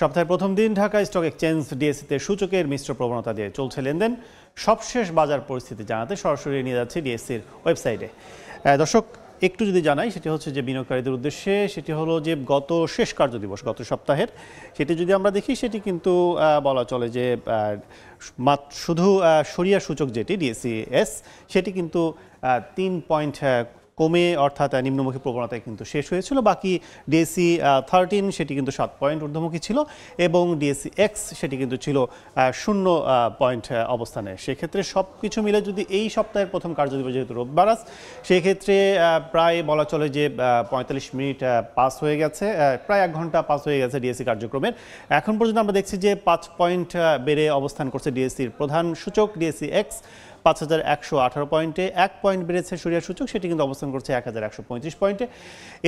সপ্তাহের প্রথম দিন ঢাকা স্টক এক্সচেঞ্জ ডিএসইতে সূচকের মিশ্র প্রবণতা দিয়ে চলছে লেনদেন। সবশেষ বাজার পরিস্থিতি জানাতে সরাসরি নিয়ে যাচ্ছে ডিএসইর ওয়েবসাইটে। দর্শক, একটু যদি জানাই, সেটি হচ্ছে যে বিনিয়োগকারীদের উদ্দেশ্যে, সেটি হলো যে গত শেষ কার্যদিবস গত সপ্তাহের সেটি যদি আমরা দেখি, সেটি কিন্তু বলা চলে যে শুধু সরিয়া সূচক যেটি ডিএসইএস, সেটি কিন্তু 3 পয়েন্ট কমে, অর্থাৎ নিম্নমুখী প্রবণতায় কিন্তু শেষ হয়েছিল। বাকি ডিএসই 13 সেটি কিন্তু 7 পয়েন্ট ঊর্ধ্বমুখী ছিল, এবং ডিএসই এক্স সেটি কিন্তু ছিল 0 পয়েন্ট অবস্থানে। সেক্ষেত্রে সব কিছু মিলে যদি এই সপ্তাহের প্রথম কার্যদিবস যেহেতু রোববার, সেক্ষেত্রে প্রায় বলা চলে যে 45 মিনিট পাস হয়ে গেছে, প্রায় 1 ঘন্টা পাস হয়ে গেছে ডিএসই কার্যক্রমের। এখন পর্যন্ত আমরা দেখছি যে 5 পয়েন্ট বেড়ে অবস্থান করছে ডিএসইর প্রধান সূচক ডিএসই এক্স 5118 পয়েন্টে। 1 পয়েন্ট বেড়েছে সরিয়া সূচক, সেটি কিন্তু অবস্থান করছে 1135 পয়েন্টে।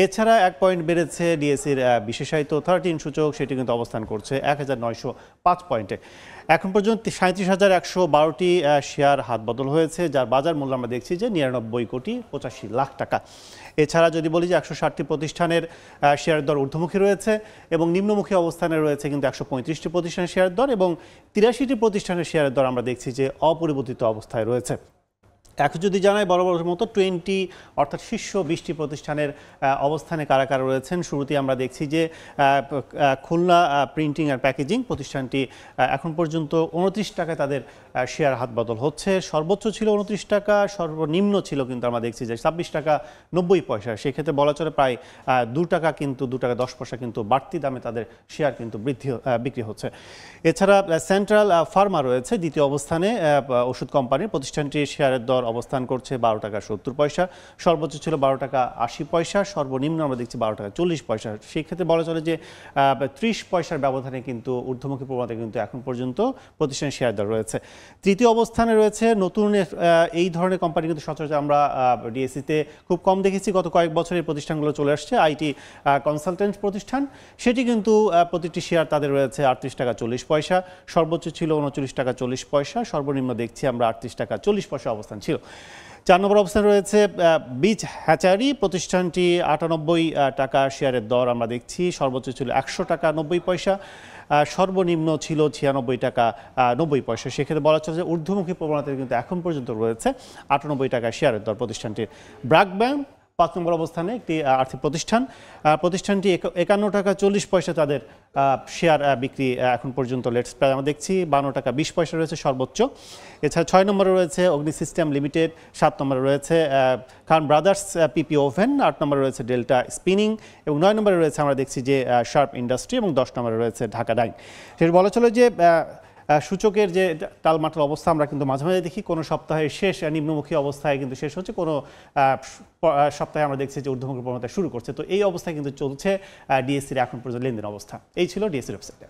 এছাড়া 1 পয়েন্ট বেড়েছে ডিএসইর বিশেষায়িত 13 সূচক, সেটি কিন্তু অবস্থান করছে 1905 পয়েন্টে। এখন পর্যন্ত 37,112টি শেয়ার হাত বদল হয়েছে, যার বাজার মূল্য আমরা দেখছি যে 99,85,00,000 টাকা। এছাড়া যদি বলি যে 160টি প্রতিষ্ঠানের শেয়ারের দর ঊর্ধ্বমুখী রয়েছে, এবং নিম্নমুখী অবস্থানে রয়েছে কিন্তু 135টি প্রতিষ্ঠানের শেয়ারের দর, এবং 83টি প্রতিষ্ঠানের শেয়ারের দর আমরা দেখছি যে অপরিবর্তিত অবস্থায় রয়েছে। এখন যদি জানাই বরাবরের মতো 20 অর্থাৎ শীর্ষ 20টি প্রতিষ্ঠানের অবস্থানে কারা কারা রয়েছেন। শুরুতেই আমরা দেখছি যে খুলনা প্রিন্টিং আর প্যাকেজিং প্রতিষ্ঠানটি এখন পর্যন্ত 29 টাকায় তাদের শেয়ার হাত বদল হচ্ছে। সর্বোচ্চ ছিল 29 টাকা, সর্বনিম্ন ছিল কিন্তু আমরা দেখছি যে 26 টাকা 90 পয়সা। সেক্ষেত্রে বলা চলে প্রায় 2 টাকা, কিন্তু 2 টাকা 10 পয়সা কিন্তু বাড়তি দামে তাদের শেয়ার কিন্তু বিক্রি হচ্ছে। এছাড়া সেন্ট্রাল ফার্মা রয়েছে দ্বিতীয় অবস্থানে, ওষুধ কোম্পানির প্রতিষ্ঠানটির শেয়ারের দর অবস্থান করছে 12 টাকা 70 পয়সা। সর্বোচ্চ ছিল 12 টাকা 80 পয়সা, সর্বনিম্ন আমরা দেখছি 12 টাকা 40 পয়সা। সেই ক্ষেত্রে বলা চলে যে 30 পয়সার ব্যবধানে কিন্তু ঊর্ধ্বমুখী প্রবণতা কিন্তু এখন পর্যন্ত প্রতিষ্ঠানের শেয়ার দর রয়েছে। তৃতীয় অবস্থানে রয়েছে নতুন এই ধরনের কোম্পানি কিন্তু সচরাচর আমরা ডিএসইতে খুব কম দেখেছি। গত কয়েক বছর এই প্রতিষ্ঠানগুলো চলে আসছে। আইটি কনসালটেন্ট প্রতিষ্ঠান, সেটি কিন্তু প্রতিটি শেয়ার তাদের রয়েছে 38 টাকা 40 পয়সা। সর্বোচ্চ ছিল 39 টাকা 40 পয়সা, সর্বনিম্ন দেখছি আমরা 38 টাকা 40 পয়সা অবস্থান ছিল। 4 নম্বর অবস্থানে রয়েছে বীজ হ্যাচারি প্রতিষ্ঠানটি 98 টাকা শেয়ারের দর আমরা দেখছি। সর্বোচ্চ ছিল 100 টাকা 90 পয়সা, সর্বনিম্ন ছিল 96 টাকা 90 পয়সা। সেক্ষেত্রে বলা চলে যে ঊর্ধ্বমুখী প্রবণতা কিন্তু এখন পর্যন্ত রয়েছে 98 টাকা শেয়ারের দর প্রতিষ্ঠানটির। ব্র্যাক ব্যাংক 5 নম্বর অবস্থানে একটি আর্থিক প্রতিষ্ঠান, প্রতিষ্ঠানটি 51 টাকা 40 পয়সা তাদের শেয়ার বিক্রি এখন পর্যন্ত লেটস প্রায় আমরা দেখছি 52 টাকা 20 পয়সা রয়েছে সর্বোচ্চ। এছাড়া 6 নম্বরে রয়েছে অগ্নি সিস্টেম লিমিটেড, 7 নম্বরে রয়েছে খান ব্রাদার্স পিপি ওভেন, 8 নম্বরে রয়েছে ডেল্টা স্পিনিং, এবং 9 নম্বরে রয়েছে আমরা দেখছি যে শার্প ইন্ডাস্ট্রি, এবং 10 নম্বরে রয়েছে ঢাকা ডাইং। সেটা বলা চলে যে সূচকের যে টালমাটাল অবস্থা আমরা কিন্তু মাঝে মাঝে দেখি, কোনো সপ্তাহে শেষ নিম্নমুখী অবস্থায় কিন্তু শেষ হচ্ছে, কোনো সপ্তাহে আমরা দেখছি যে ঊর্ধ্বমুখী প্রবণতা শুরু করছে। তো এই অবস্থায় কিন্তু চলছে ডিএসইর এখন পর্যন্ত লেনদেন অবস্থা। এই ছিল ডিএসইর ওয়েবসাইটে।